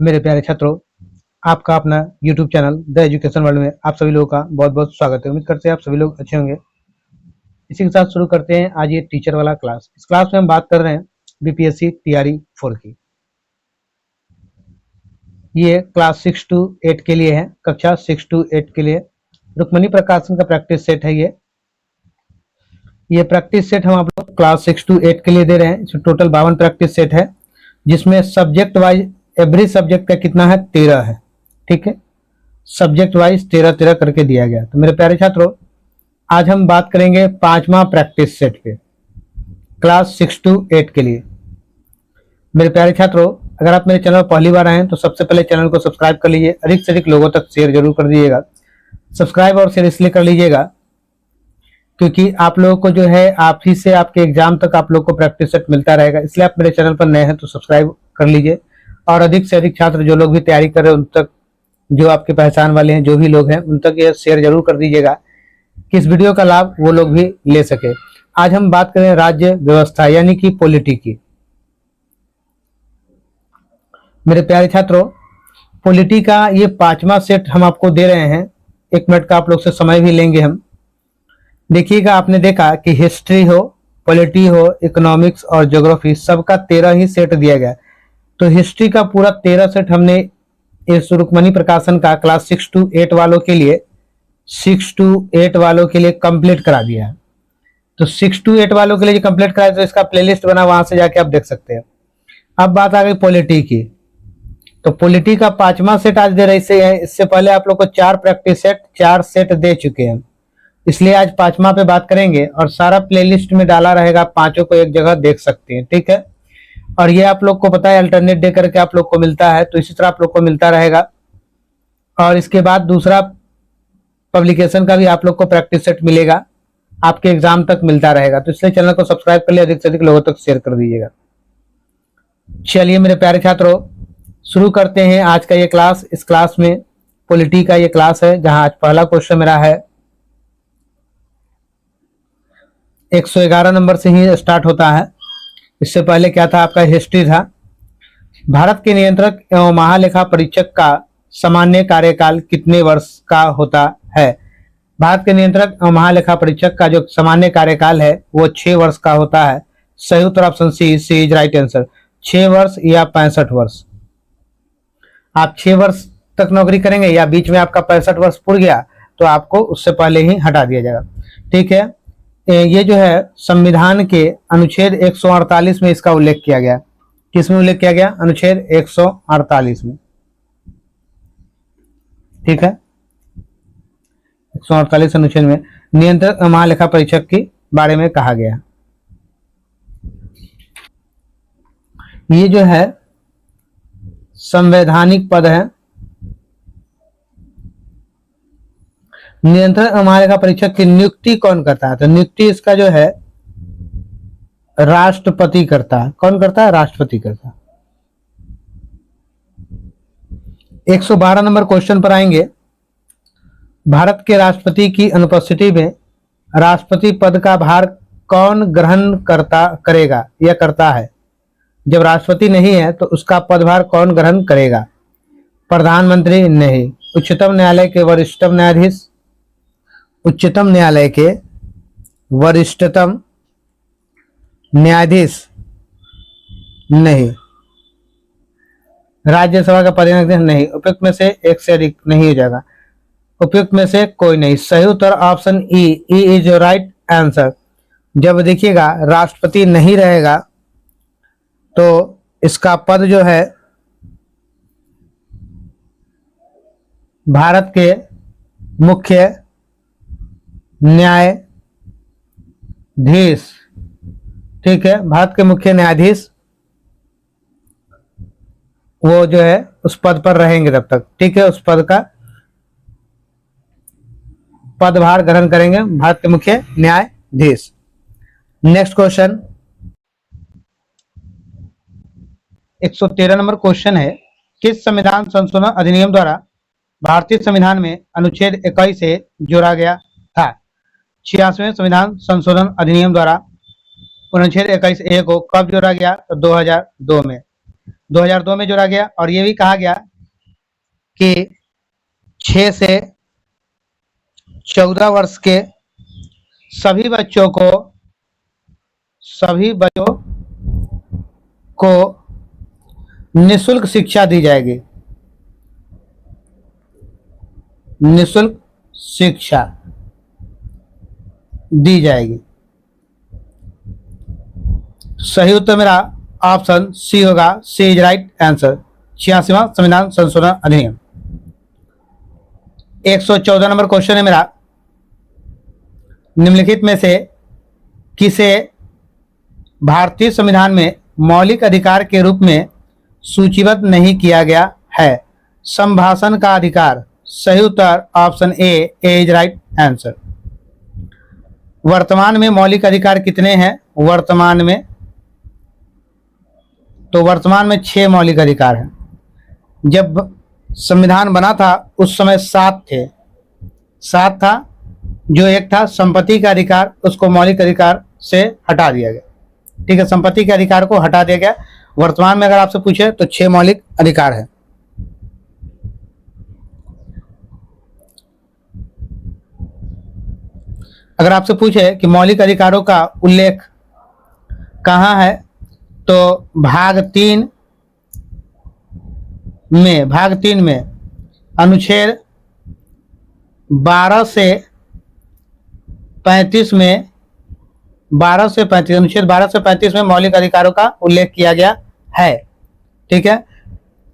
मेरे प्यारे छात्रों, आपका अपना YouTube channel the education world में आप सभी लोगों का बहुत बहुत स्वागत है। उम्मीद करते हैं आप सभी लोग अच्छे होंगे। इसी के साथ शुरू करते हैं आज ये टीचर वाला क्लास। इस क्लास में हम बात कर रहे हैं बीपीएससी तैयारी 4 की। ये क्लास 6 to 8 के लिए है, कक्षा 6 to 8 के लिए। रुक्मणी प्रकाशन का प्रैक्टिस सेट है ये प्रैक्टिस सेट हम आप लोग क्लास 6 to 8 के लिए दे रहे हैं। इसमें टोटल 52 प्रैक्टिस सेट है, जिसमें सब्जेक्ट वाइज एवरी सब्जेक्ट का कितना है 13 है। ठीक है, सब्जेक्ट वाइज 13 करके दिया गया। तो मेरे प्यारे छात्रों, आज हम बात करेंगे 5वां प्रैक्टिस सेट पे क्लास 6 to 8 के लिए। मेरे प्यारे छात्रों, अगर आप मेरे चैनल पर पहली बार आए हैं तो सबसे पहले चैनल को सब्सक्राइब कर लीजिए, अधिक से अधिक लोगों तक शेयर जरूर कर दीजिएगा। सब्सक्राइब और शेयर इसलिए कर लीजिएगा क्योंकि आप लोगों को जो है आप ही से आपके एग्जाम तक आप लोग को प्रैक्टिस सेट मिलता रहेगा। इसलिए आप मेरे चैनल पर नए हैं तो सब्सक्राइब कर लीजिए और अधिक से अधिक छात्र जो लोग भी तैयारी कर रहे हैं उन तक, जो आपके पहचान वाले हैं, जो भी लोग हैं उन तक ये शेयर जरूर कर दीजिएगा कि इस वीडियो का लाभ वो लोग भी ले सके। आज हम बात करें राज्य व्यवस्था यानी कि पॉलिटी की। मेरे प्यारे छात्रों, पॉलिटी का ये 5वां सेट हम आपको दे रहे हैं। 1 मिनट का आप लोग से समय भी लेंगे हम। देखिएगा, आपने देखा कि हिस्ट्री हो, पॉलिटी हो, इकोनॉमिक्स और ज्योग्राफी सबका 13 ही सेट दिया गया। तो हिस्ट्री का पूरा 13 सेट हमने इस रुक्मणी प्रकाशन का क्लास 6 to 8 वालों के लिए 6 to 8 वालों के लिए कंप्लीट करा दिया है। तो 6 to 8 वालों के लिए कंप्लीट कराया, तो इसका प्लेलिस्ट बना, वहां से जाके आप देख सकते हैं। अब बात आ गई पॉलिटी की। तो पॉलिटी का 5वां सेट आज दे रहे हैं। इससे पहले आप लोग को 4 प्रैक्टिस सेट 4 सेट दे चुके हैं, इसलिए आज 5वां पे बात करेंगे और सारा प्लेलिस्ट में डाला रहेगा, पांचों को एक जगह देख सकते हैं। ठीक है, और ये आप लोग को पता है अल्टरनेट डे करके आप लोग को मिलता है, तो इसी तरह आप लोग को मिलता रहेगा। और इसके बाद दूसरा पब्लिकेशन का भी आप लोग को प्रैक्टिस सेट मिलेगा, आपके एग्जाम तक मिलता रहेगा। तो इसलिए चैनल को सब्सक्राइब कर लिए, अधिक से अधिक लोगों तक शेयर कर दीजिएगा। चलिए मेरे प्यारे छात्रों, शुरू करते हैं आज का ये क्लास। इस क्लास में पॉलिटी का ये क्लास है, जहां आज पहला क्वेश्चन मेरा है 111 नंबर से ही स्टार्ट होता है। इससे पहले क्या था, आपका हिस्ट्री था। भारत के नियंत्रक एवं महालेखा परीक्षक का सामान्य कार्यकाल कितने वर्ष का होता है? भारत के नियंत्रक एवं महालेखा परीक्षक का जो सामान्य कार्यकाल है वो 6 वर्ष का होता है। सही उत्तर option C is right answer. 6 वर्ष या 65 वर्ष। आप 6 वर्ष तक नौकरी करेंगे या बीच में आपका 65 वर्ष पूरा गया तो आपको उससे पहले ही हटा दिया जाएगा। ठीक है, ये जो है संविधान के अनुच्छेद 148 में इसका उल्लेख किया गया। किसमें उल्लेख किया गया? अनुच्छेद 148 में। ठीक है, 148 अनुच्छेद में नियंत्रक महालेखा परीक्षक के बारे में कहा गया। ये जो है संवैधानिक पद है। नियंत्रक महालेखा परीक्षक की नियुक्ति कौन करता है? तो नियुक्ति इसका जो है राष्ट्रपति करता है। कौन करता है? राष्ट्रपति करता है। 112 नंबर क्वेश्चन पर आएंगे। भारत के राष्ट्रपति की अनुपस्थिति में राष्ट्रपति पद का भार कौन ग्रहण करेगा या करता है? जब राष्ट्रपति नहीं है तो उसका पदभार कौन ग्रहण करेगा? प्रधानमंत्री नहीं। उच्चतम न्यायालय के वरिष्ठतम न्यायाधीश, उच्चतम न्यायालय के वरिष्ठतम न्यायाधीश नहीं। राज्यसभा का प्रतिनिधि नहीं। उपयुक्त में से एक से अधिक नहीं हो जाएगा। उपयुक्त में से कोई नहीं। सही उत्तर option E is right answer. जब देखिएगा राष्ट्रपति नहीं रहेगा तो इसका पद जो है भारत के मुख्य न्यायाधीश, ठीक है, भारत के मुख्य न्यायाधीश वो जो है उस पद पर रहेंगे तब तक। ठीक है, उस पद का पदभार ग्रहण करेंगे भारत के मुख्य न्यायाधीश। नेक्स्ट क्वेश्चन 113 नंबर क्वेश्चन है, किस संविधान संशोधन अधिनियम द्वारा भारतीय संविधान में अनुच्छेद 21 से जोड़ा गया था? 86वें संविधान संशोधन अधिनियम द्वारा अनुच्छेद 21A को कब जोड़ा गया? तो 2002 में। 2002 में जोड़ा गया। और ये भी कहा गया कि 6 से 14 वर्ष के सभी बच्चों को निःशुल्क शिक्षा दी जाएगी। निःशुल्क शिक्षा दी जाएगी। सही उत्तर मेरा ऑप्शन सी होगा। सी इज राइट आंसर। 86वां संविधान संशोधन अधिनियम। 114 नंबर क्वेश्चन है मेरा, निम्नलिखित में से किसे भारतीय संविधान में मौलिक अधिकार के रूप में सूचीबद्ध नहीं किया गया है? संभाषण का अधिकार। सही उत्तर option A is right answer. वर्तमान में मौलिक अधिकार कितने हैं? वर्तमान में 6 मौलिक अधिकार हैं। जब संविधान बना था उस समय 7 थे। 7 था। जो एक था संपत्ति का अधिकार, उसको मौलिक अधिकार से हटा दिया गया। ठीक है, संपत्ति के अधिकार को हटा दिया गया। वर्तमान में अगर आपसे पूछे तो 6 मौलिक अधिकार है। अगर आपसे पूछे कि मौलिक अधिकारों का उल्लेख कहाँ है, तो भाग 3 में अनुच्छेद 12 से 35 में अनुच्छेद 12 से 35 में मौलिक अधिकारों का उल्लेख किया गया है। ठीक है,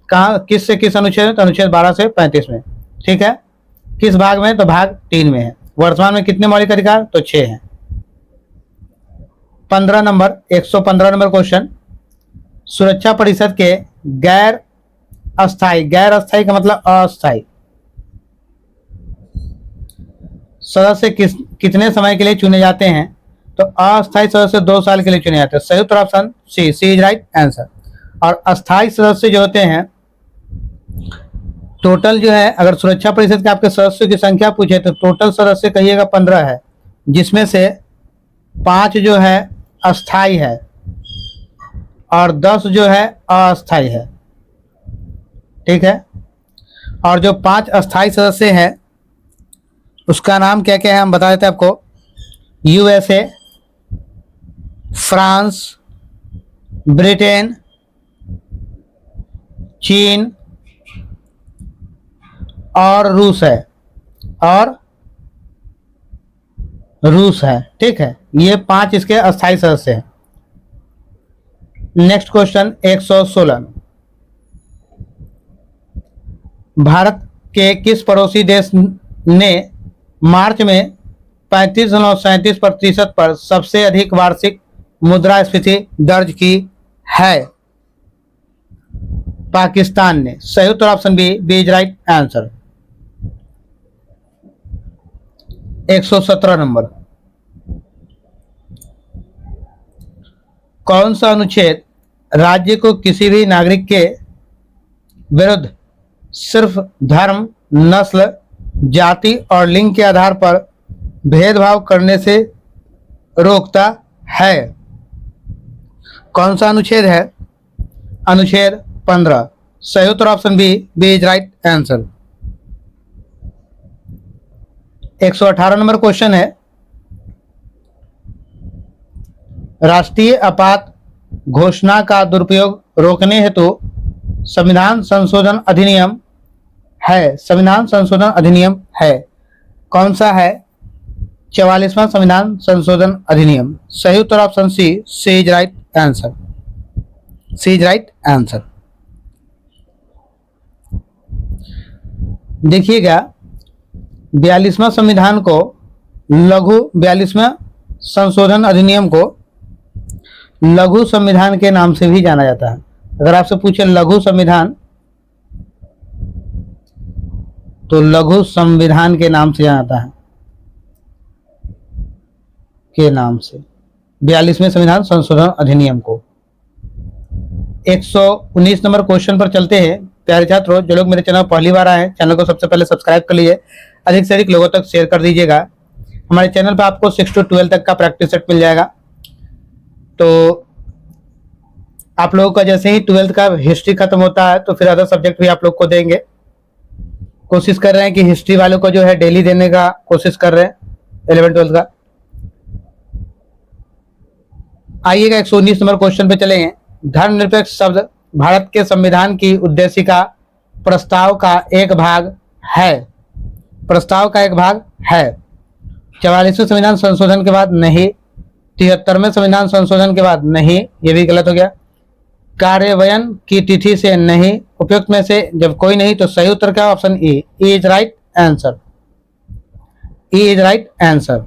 कहाँ, किस से किस अनुच्छेद? तो अनुच्छेद 12 से 35 में। ठीक है, किस भाग में? तो भाग 3 में है। वर्तमान में कितने मौलिक अधिकार? तो 6 हैं। 115 नंबर क्वेश्चन, सुरक्षा परिषद के गैर अस्थायी का मतलब अस्थायी सदस्य कितने समय के लिए चुने जाते हैं? तो अस्थायी सदस्य 2 साल के लिए चुने जाते हैं। सही उत्तर option C is right answer. और अस्थायी सदस्य जो होते हैं, टोटल जो है, अगर सुरक्षा परिषद के आपके सदस्यों की संख्या पूछे तो टोटल सदस्य कहिएगा 15 है, जिसमें से 5 जो है अस्थायी है और 10 जो है अस्थायी है। ठीक है, और जो 5 अस्थायी सदस्य हैं उसका नाम क्या क्या है हम बता देते हैं आपको। यूएसए, फ्रांस, ब्रिटेन, चीन और रूस है। ठीक है, ये 5 इसके अस्थायी सदस्य हैं। नेक्स्ट क्वेश्चन 116, भारत के किस पड़ोसी देश ने मार्च में 35.37% पर सबसे अधिक वार्षिक मुद्रास्फीति दर्ज की है? पाकिस्तान ने। सही उत्तर option B is right answer. 117 number, कौन सा अनुच्छेद राज्य को किसी भी नागरिक के विरुद्ध सिर्फ धर्म, नस्ल, जाति और लिंग के आधार पर भेदभाव करने से रोकता है? कौन सा अनुच्छेद है? अनुच्छेद 15। सही उत्तर option B is right answer. 118 number question है, राष्ट्रीय आपात घोषणा का दुरुपयोग रोकने हेतु संविधान संशोधन अधिनियम है। संविधान संशोधन अधिनियम है, कौन सा है? 44वां संविधान संशोधन अधिनियम। सही उत्तर option C is right answer. C is right answer. देखिएगा, 42वां संविधान को 42वां संशोधन अधिनियम को लघु संविधान के नाम से भी जाना जाता है। अगर आपसे पूछे लघु संविधान, तो लघु संविधान के नाम से जाना जाता है, के नाम से 42वें संविधान संशोधन अधिनियम को। 119 नंबर क्वेश्चन पर चलते हैं। प्यारे छात्रों, जो लोग मेरे चैनल पहली बार आए हैं, चैनल को सबसे पहले सब्सक्राइब कर लीजिए, अधिक से अधिक लोगों तक शेयर कर दीजिएगा। हमारे चैनल पर आपको 6 to 12 तक का प्रैक्टिस सेट मिल जाएगा। तो आप लोगों का जैसे ही 12th का हिस्ट्री खत्म होता है तो फिर अदर सब्जेक्ट भी आप लोग को देंगे। कोशिश कर रहे हैं कि हिस्ट्री वालों को जो है डेली देने का कोशिश कर रहे हैं 11th 12th का। आइएगा 119 नंबर क्वेश्चन पे चलेंगे। धर्मनिरपेक्ष शब्द भारत के संविधान की उद्देशिका प्रस्ताव का एक भाग है। प्रस्ताव का एक भाग है। 44वें संविधान संशोधन के बाद नहीं। 73वें संविधान संशोधन के बाद नहीं, ये भी गलत हो गया। कार्यान्वयन की तिथि से नहीं। उपयुक्त में से जब कोई नहीं तो सही उत्तर क्या? Option E is right answer. E is right answer.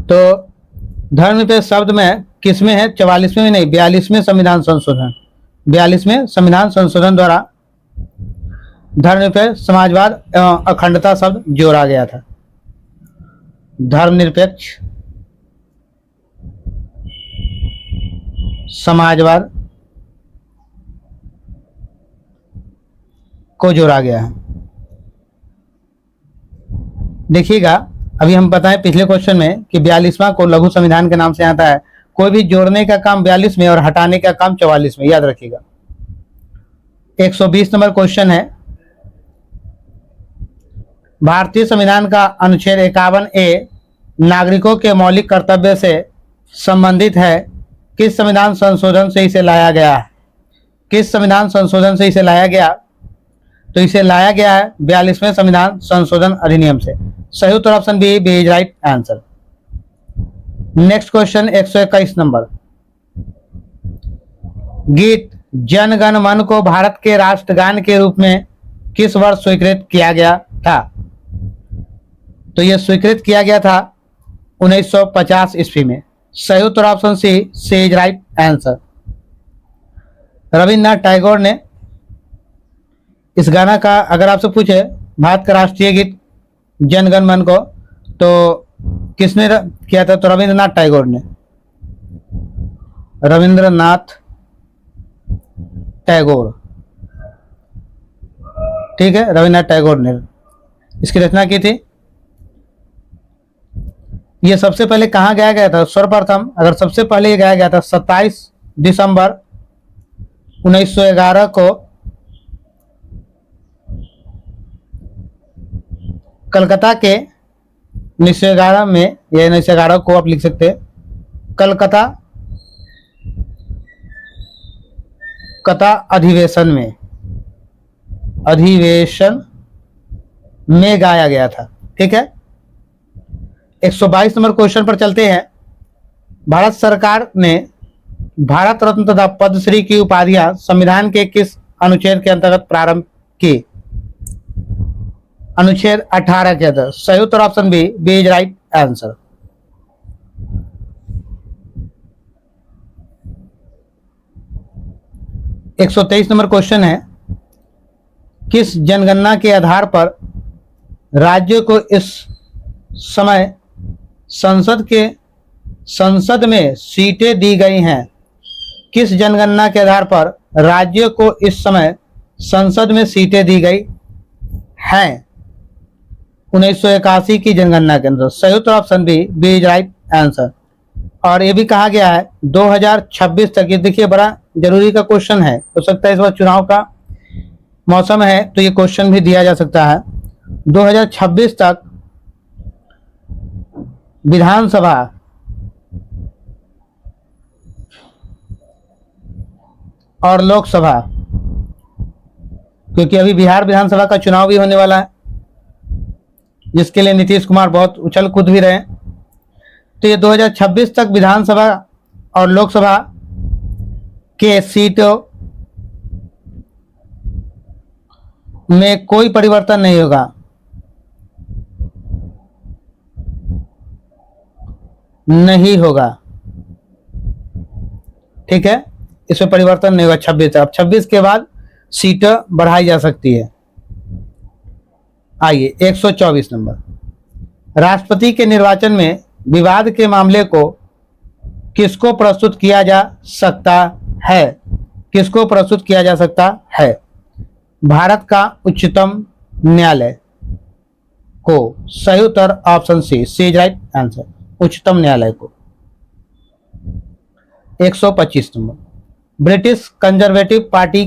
तो धर्मनिरपेक्ष शब्द में किसमें है? 44वें में नहीं, 42वें संविधान संशोधन। 42वें संविधान संशोधन द्वारा धर्मनिरपेक्ष, समाजवाद एवं अखंडता शब्द जोड़ा गया था। धर्मनिरपेक्ष, समाजवाद को जोड़ा गया है। देखिएगा, अभी हम बताएं पिछले क्वेश्चन में कि 42वां को लघु संविधान के नाम से आता है। कोई भी जोड़ने का काम 42 में और हटाने का काम 44 में, याद रखिएगा। 120 नंबर क्वेश्चन है। भारतीय संविधान का अनुच्छेद 51A नागरिकों के मौलिक कर्तव्य से संबंधित है। किस संविधान संशोधन से इसे लाया गया है? किस संविधान संशोधन से इसे लाया गया? तो इसे लाया गया है 42वें संविधान संशोधन अधिनियम से। सही उत्तर option B is right answer. Next question 121 number. गीत जन गण मन को भारत के राष्ट्रगान के रूप में किस वर्ष स्वीकृत किया गया था? तो यह स्वीकृत किया गया था 1950 ईस्वी में। सही उत्तर option C is right answer. Rabindranath Tagore ने इस गाना का, अगर आपसे पूछे भारत का राष्ट्रीय गीत जन गण मन को, तो किसने किया था? तो रविन्द्रनाथ टैगोर ने। रविन्द्रनाथ टैगोर, ठीक है, रविन्द्रनाथ टैगोर ने इसकी रचना की थी। यह सबसे पहले कहाँ गाया गया था? सर्वप्रथम अगर सबसे पहले ये गाया गया था 27 दिसंबर 1911 को कलकत्ता के 1911 में, या 1911 को आप लिख सकते हैं, कलकत्ता अधिवेशन में गाया गया था। ठीक है, 122 नंबर क्वेश्चन पर चलते हैं। भारत सरकार ने भारत रत्न तथा पद्मश्री की उपाधियां संविधान के किस अनुच्छेद के अंतर्गत प्रारंभ की? अनुच्छेद 18 के अंतर्गत। सही उत्तर option B is right answer. एक 123 नंबर क्वेश्चन है। किस जनगणना के आधार पर राज्य को इस समय संसद में सीटें दी गई हैं? किस जनगणना के आधार पर राज्य को इस समय संसद में सीटें दी गई हैं? 1981 की जनगणना के अंदर। सही उत्तर option B is right answer. और ये भी कहा गया है 2026 तक। ये देखिए, बड़ा जरूरी का क्वेश्चन है। हो सकता है इस बार चुनाव का मौसम है तो ये क्वेश्चन भी दिया जा सकता है। 2026 तक विधानसभा और लोकसभा, क्योंकि अभी बिहार विधानसभा का चुनाव भी होने वाला है, जिसके लिए नीतीश कुमार बहुत उछल कूद भी रहे, तो ये 2026 तक विधानसभा और लोकसभा के सीटों में कोई परिवर्तन नहीं होगा। नहीं होगा, ठीक है, इसमें परिवर्तन नहीं होगा 26 अब 26 के बाद सीटें बढ़ाई जा सकती है। आइए 124 नंबर। राष्ट्रपति के निर्वाचन में विवाद के मामले को किसको प्रस्तुत किया जा सकता है? किसको प्रस्तुत किया जा सकता है? भारत का उच्चतम न्यायालय को। सही उत्तर option C is right answer. उच्चतम न्यायालय को। 125 नंबर। ब्रिटिश कंजर्वेटिव पार्टी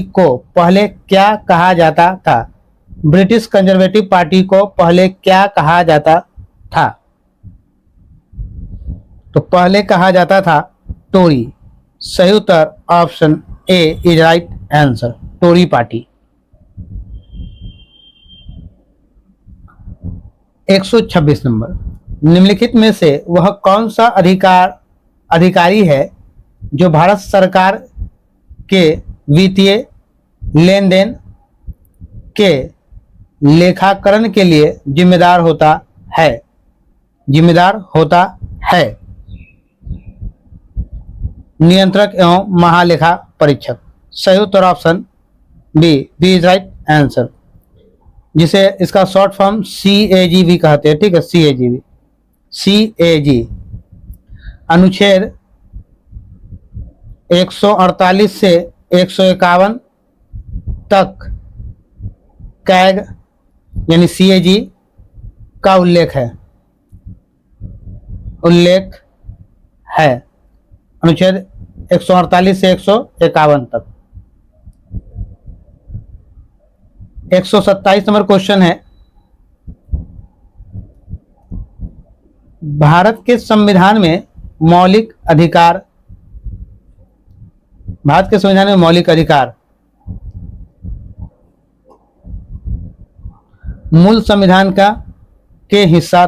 को पहले क्या कहा जाता था? ब्रिटिश कंजर्वेटिव पार्टी को पहले क्या कहा जाता था? तो पहले कहा जाता था टोरी। सही उत्तर option A is right answer, Tory party. 126 number, निम्नलिखित में से वह कौन सा अधिकारी है जो भारत सरकार के वित्तीय लेन देन के लेखाकरण के लिए जिम्मेदार होता है? नियंत्रक एवं महालेखा परीक्षक। सही उत्तर option B is right answer, जिसे इसका शॉर्ट फॉर्म CAG भी कहते हैं। ठीक है, CAG। अनुच्छेद 148 से 151 तक कैग यानी CAG का उल्लेख है। अनुच्छेद 148 से 151 तक। 127 नंबर क्वेश्चन है, भारत के संविधान में मौलिक अधिकार मूल संविधान के हिस्सा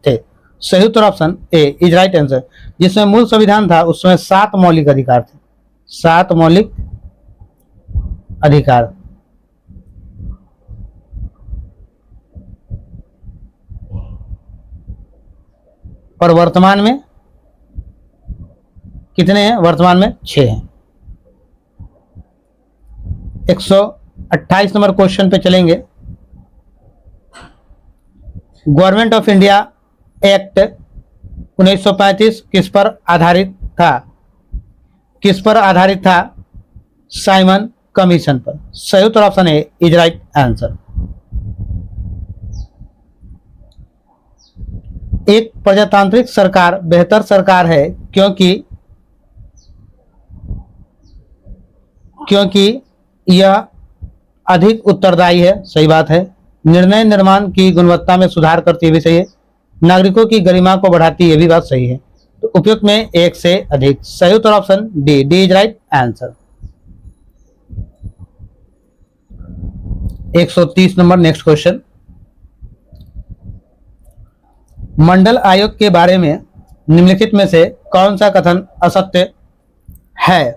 थे। सही उत्तर option A is right answer, जिसमें मूल संविधान था उसमें 7 मौलिक अधिकार थे। 7 मौलिक अधिकार। और वर्तमान में कितने हैं? वर्तमान में 6 हैं। 128 नंबर क्वेश्चन पे चलेंगे। गवर्नमेंट ऑफ इंडिया एक्ट 1935 किस पर आधारित था? साइमन कमीशन पर। सही उत्तर option A is right answer. एक प्रजातांत्रिक सरकार बेहतर सरकार है क्योंकि यह अधिक उत्तरदायी है। सही बात है। निर्णय निर्माण की गुणवत्ता में सुधार करती है, भी सही है। नागरिकों की गरिमा को बढ़ाती है, ये भी बात सही है। तो उपयुक्त में एक से अधिक। सही उत्तर option D is right answer. 130 number next question, मंडल आयोग के बारे में निम्नलिखित में से कौन सा कथन असत्य है?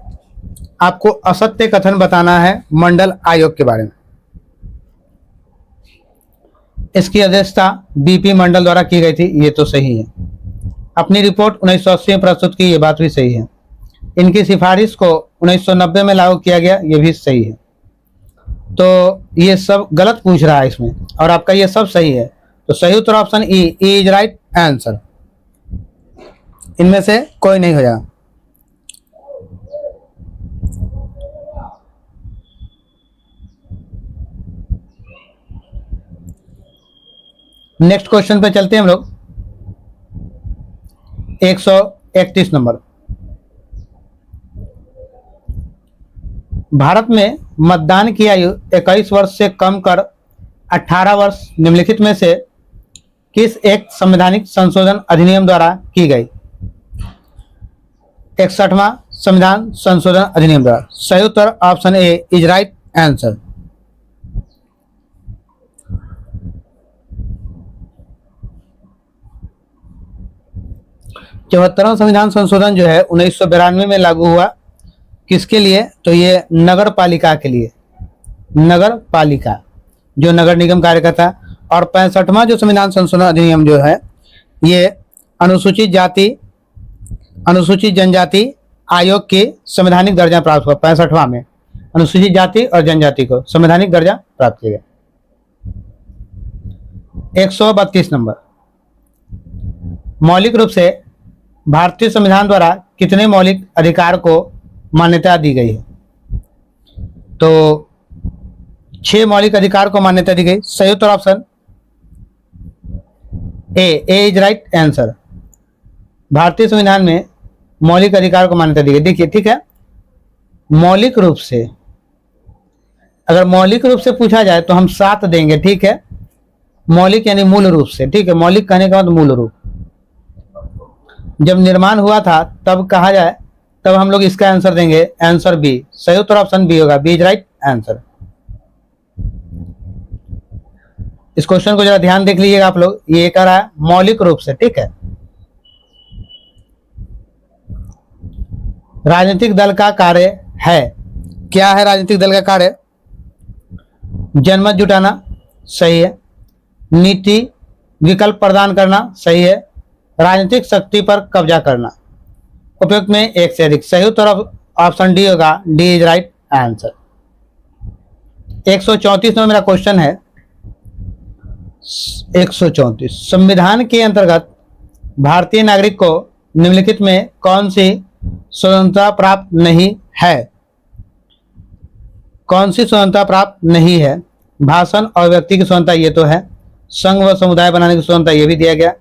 आपको असत्य कथन बताना है मंडल आयोग के बारे में। इसकी अध्यक्षता BP मंडल द्वारा की गई थी, ये तो सही है। अपनी रिपोर्ट 1980 में प्रस्तुत की, ये बात भी सही है। इनकी सिफारिश को 1990 में लागू किया गया, ये भी सही है। तो ये सब गलत पूछ रहा है इसमें, और आपका ये सब सही है। तो सही उत्तर option E is right answer. इनमें से कोई नहीं हो जाएगा। नेक्स्ट क्वेश्चन पे चलते हैं हम लोग। 131 नंबर, भारत में मतदान की आयु 21 वर्ष से कम कर 18 वर्ष निम्नलिखित में से किस एक संवैधानिक संशोधन अधिनियम द्वारा की गई? 61वां संविधान संशोधन अधिनियम द्वारा। सही उत्तर option A is right answer. चौहत्तरवां संविधान संशोधन जो है 1992 में लागू हुआ। किसके लिए? तो ये नगर पालिका के लिए, नगर पालिका जो नगर निगम कार्य करता है। और 65वां जो संविधान संशोधन अधिनियम जो है ये अनुसूचित जनजाति आयोग के संवैधानिक दर्जा प्राप्त हुआ। 65वां में अनुसूचित जाति और जनजाति को संवैधानिक दर्जा प्राप्त किया गया। 132 नंबर, मौलिक रूप से भारतीय संविधान द्वारा कितने मौलिक अधिकार को मान्यता दी गई है? तो 6 मौलिक अधिकार को मान्यता दी गई। सही उत्तर option A is right answer. भारतीय संविधान में मौलिक अधिकार को मान्यता दी गई। देखिए ठीक है, मौलिक रूप से, अगर मौलिक रूप से पूछा जाए तो हम 7 देंगे, ठीक है। मौलिक यानी मूल रूप से, ठीक है। मौलिक कहने का मतलब मूल रूप। जब निर्माण हुआ था तब कहा जाए, तब हम लोग इसका आंसर देंगे, आंसर बी। सही उत्तर ऑप्शन बी होगा, बी इज राइट आंसर। इस क्वेश्चन को जरा ध्यान देख लीजिएगा आप लोग, ये कह रहा है मौलिक रूप से, ठीक है। राजनीतिक दल का कार्य है, क्या है राजनीतिक दल का कार्य? जनमत जुटाना, सही है। नीति विकल्प प्रदान करना, सही है। राजनीतिक शक्ति पर कब्जा करना, उपयुक्त में एक से अधिक। सही उत्तर ऑप्शन डी होगा, डी इज राइट आंसर। 134 में मेरा क्वेश्चन है, 134 संविधान के अंतर्गत भारतीय नागरिक को निम्नलिखित में कौन सी स्वतंत्रता प्राप्त नहीं है? कौन सी स्वतंत्रता प्राप्त नहीं है? भाषण और व्यक्ति की स्वतंत्रता, ये तो है। संघ व समुदाय बनाने की स्वतंत्रता, ये भी दिया गया।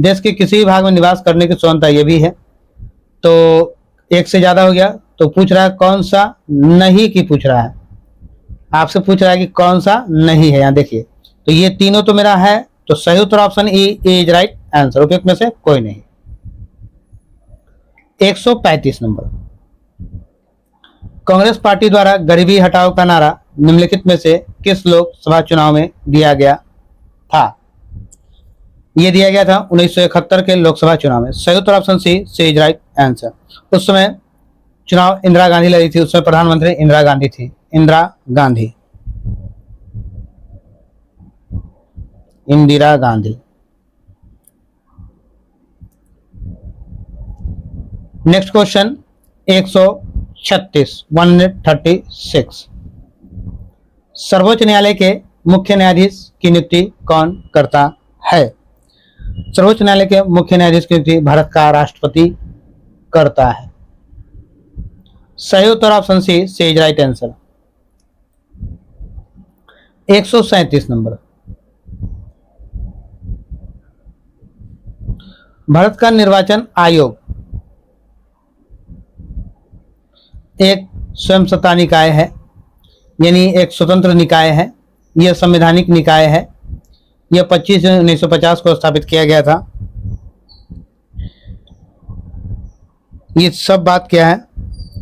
देश के किसी भी भाग में निवास करने की स्वतंत्रता, ये भी है। तो एक से ज्यादा हो गया, तो पूछ रहा है कौन सा नहीं की पूछ रहा है, आपसे पूछ रहा है कि कौन सा नहीं है। यहाँ देखिए, तो ये तीनों तो मेरा है, तो सही उत्तर option E is right answer, उपयुक्त में से कोई नहीं। 135 नंबर, कांग्रेस पार्टी द्वारा गरीबी हटाओ का नारा निम्नलिखित में से किस लोकसभा चुनाव में दिया गया था? यह दिया गया था 1971 के लोकसभा चुनाव में। सही उत्तर option C is right answer. उस समय चुनाव इंदिरा गांधी लड़ी थी, उस समय प्रधानमंत्री इंदिरा गांधी थी, इंदिरा गांधी, इंदिरा गांधी। नेक्स्ट क्वेश्चन 136 136, सर्वोच्च न्यायालय के मुख्य न्यायाधीश की नियुक्ति कौन करता है? सर्वोच्च न्यायालय के मुख्य न्यायाधीश की नियुक्ति भारत का राष्ट्रपति करता है। सही उत्तर option C is right answer. 137 number, Bharat का निर्वाचन आयोग एक स्वयंसत्ता निकाय है, यानी एक स्वतंत्र निकाय है। यह संवैधानिक निकाय है। यह 25 जून 1950 को स्थापित किया गया था। ये सब बात क्या है?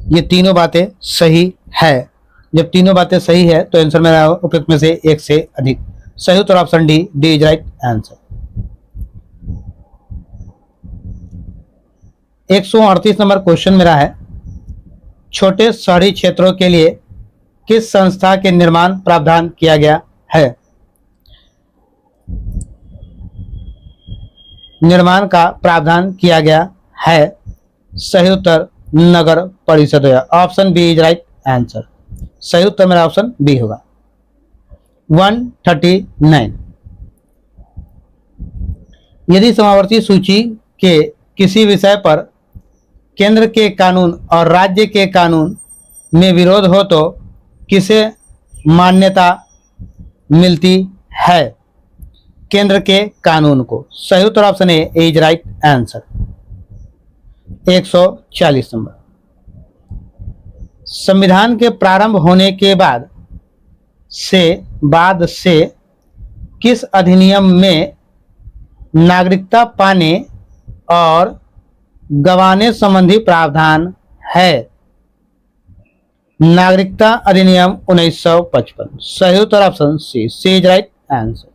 ये तीनों बातें सही है। जब तीनों बातें सही है तो आंसर मेरा उपयुक्त में से एक से अधिक। सही उत्तर option D is right answer. 138 number question मेरा है, छोटे शहरी क्षेत्रों के लिए किस संस्था के निर्माण प्रावधान किया गया है? निर्माण का प्रावधान किया गया है। सही उत्तर नगर परिषद है, option B is right answer. सही उत्तर मेरा ऑप्शन बी होगा। 139, यदि समावर्ती सूची के किसी विषय पर केंद्र के कानून और राज्य के कानून में विरोध हो तो किसे मान्यता मिलती है? केंद्र के कानून को। सही उत्तर option A is right answer. 140 number, संविधान के प्रारंभ होने के बाद से किस अधिनियम में नागरिकता पाने और गंवाने संबंधी प्रावधान है? नागरिकता अधिनियम 1955। सही उत्तर option C is right answer.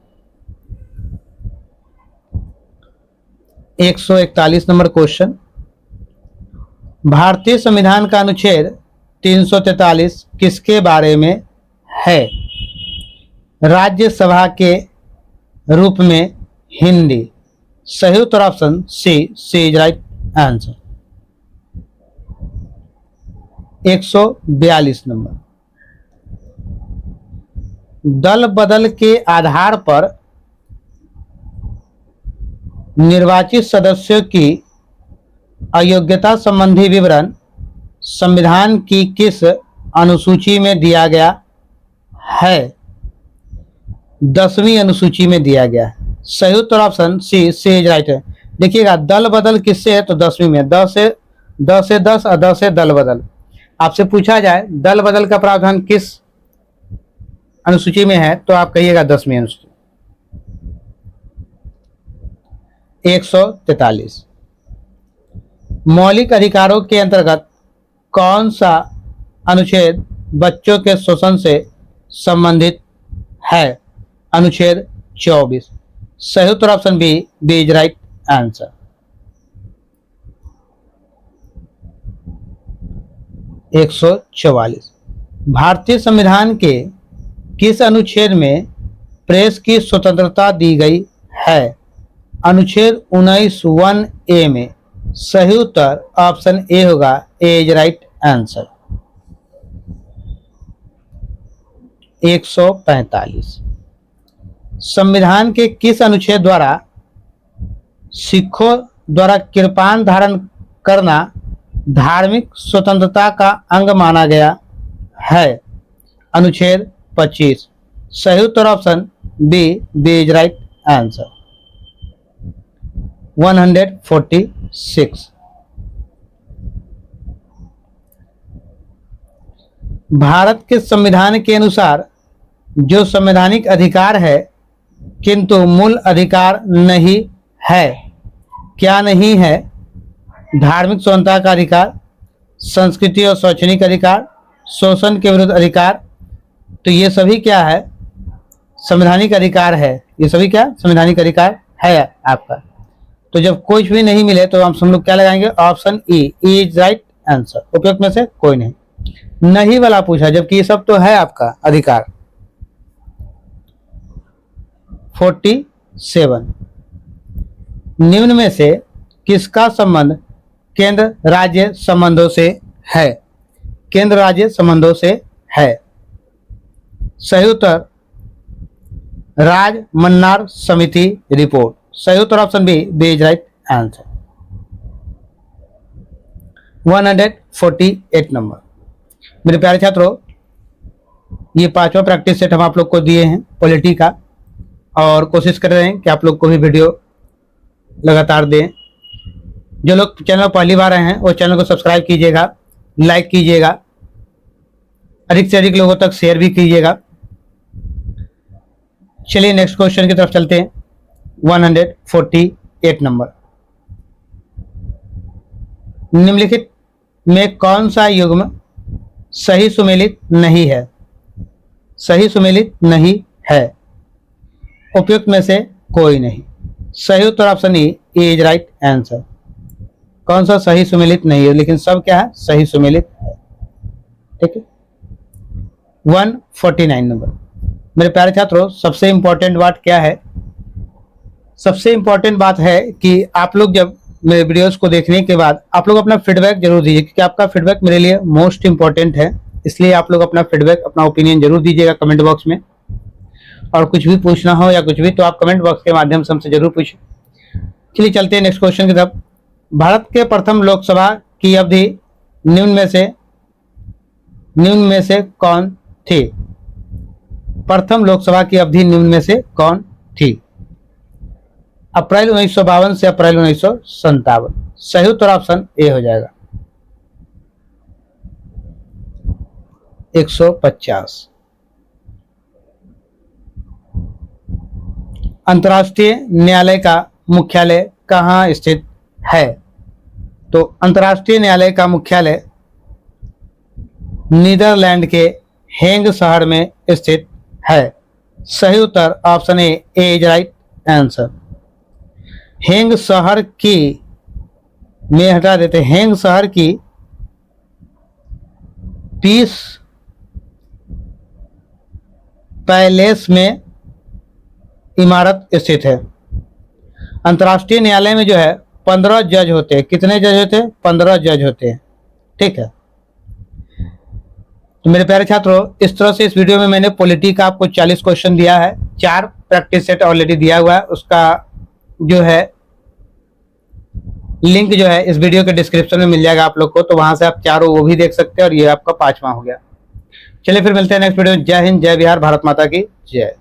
141 number question, भारतीय संविधान का अनुच्छेद 343 किसके बारे में है? राज्यसभा के रूप में हिंदी। सही उत्तर option C is right answer. 142 number, दल बदल के आधार पर निर्वाचित सदस्यों की अयोग्यता संबंधी विवरण संविधान की किस अनुसूची में दिया गया है? 10वीं अनुसूची में दिया गया है। सही उत्तर ऑप्शन सी इज राइट है। देखिएगा, दल बदल किससे है? तो 10वीं में। 10 से द से दस और द से दल बदल। आपसे पूछा जाए दल बदल का प्रावधान किस अनुसूची में है तो आप कहिएगा 10वीं अनुसूची। 143। मौलिक अधिकारों के अंतर्गत कौन सा अनुच्छेद बच्चों के शोषण से संबंधित है? अनुच्छेद 24। सही उत्तर option B is right answer. 144। भारतीय संविधान के किस अनुच्छेद में प्रेस की स्वतंत्रता दी गई है? अनुच्छेद 19(1)(a) में। सही उत्तर ऑप्शन ए होगा, ए इज राइट आंसर। 145। संविधान के किस अनुच्छेद द्वारा सिखों द्वारा कृपाण धारण करना धार्मिक स्वतंत्रता का अंग माना गया है? अनुच्छेद 25। सही उत्तर option B is right answer. 146। Bharat के संविधान के अनुसार जो संवैधानिक अधिकार है किंतु मूल अधिकार नहीं है, क्या नहीं है? धार्मिक स्वतंत्रता का अधिकार, संस्कृति और शैक्षणिक अधिकार, शोषण के विरुद्ध अधिकार। तो ये सभी क्या है? संवैधानिक अधिकार है। ये सभी क्या संवैधानिक अधिकार है आपका। तो जब कुछ भी नहीं मिले तो हम लोग क्या लगाएंगे? Option E is right answer. उपयुक्त में से कोई नहीं वाला पूछा, जबकि ये सब तो है आपका अधिकार। 47। निम्न में से किसका संबंध केंद्र राज्य संबंधों से है? केंद्र राज्य संबंधों से है। सही उत्तर राज मन्नार समिति रिपोर्ट। सही उत्तर option B is right answer. 148 number. मेरे प्यारे छात्रों, ये 5वां प्रैक्टिस सेट हम आप लोग को दिए हैं पॉलिटी का, और कोशिश कर रहे हैं कि आप लोग को भी वीडियो लगातार दें। जो लोग चैनल पहली बार आए हैं वो चैनल को सब्सक्राइब कीजिएगा, लाइक कीजिएगा, अधिक से अधिक लोगों तक शेयर भी कीजिएगा। चलिए नेक्स्ट क्वेश्चन की तरफ चलते हैं। 148 नंबर। निम्नलिखित में कौन सा युग्म सही सुमेलित नहीं है? सही सुमेलित नहीं है। उपयुक्त में से कोई नहीं। सही उत्तर option E is right answer. कौन सा सही सुमेलित नहीं है? लेकिन सब क्या है? सही सुमेलित है। ठीक है। 149 नंबर। मेरे प्यारे छात्रों, सबसे इंपॉर्टेंट बात क्या है? सबसे इंपॉर्टेंट बात है कि आप लोग जब मेरे वीडियोस को देखने के बाद आप लोग अपना फीडबैक जरूर दीजिए, क्योंकि आपका फीडबैक मेरे लिए मोस्ट इंपॉर्टेंट है। इसलिए आप लोग अपना फीडबैक, अपना ओपिनियन जरूर दीजिएगा कमेंट बॉक्स में। और कुछ भी पूछना हो या कुछ भी तो आप कमेंट बॉक्स के माध्यम से हमसे जरूर पूछें। चलिए चलते हैं नेक्स्ट क्वेश्चन की तरफ। भारत के प्रथम लोकसभा की अवधि निम्न में से कौन थी? प्रथम लोकसभा की अवधि निम्न में से कौन थी? अप्रैल 1952 से अप्रैल 1957। सही उत्तर ऑप्शन ए हो जाएगा। 150। अंतर्राष्ट्रीय न्यायालय का मुख्यालय कहाँ स्थित है? तो अंतर्राष्ट्रीय न्यायालय का मुख्यालय नीदरलैंड के हेंग शहर में स्थित है। सही उत्तर option A is right answer. हेंग शहर की में हटा देते। हेंग शहर की पीस पैलेस में इमारत स्थित है। अंतर्राष्ट्रीय न्यायालय में जो है 15 जज होते हैं। कितने जज होते हैं? 15 जज होते हैं। ठीक है। तो मेरे प्यारे छात्रों, इस तरह से इस वीडियो में मैंने पॉलिटी का आपको 40 क्वेश्चन दिया है। 4 प्रैक्टिस सेट ऑलरेडी दिया हुआ है। उसका जो है लिंक जो है इस वीडियो के डिस्क्रिप्शन में मिल जाएगा आप लोग को, तो वहां से आप चारों वो भी देख सकते हैं। और ये आपका 5वां हो गया। चलिए फिर मिलते हैं नेक्स्ट वीडियो में। जय हिंद, जय बिहार, भारत माता की जय।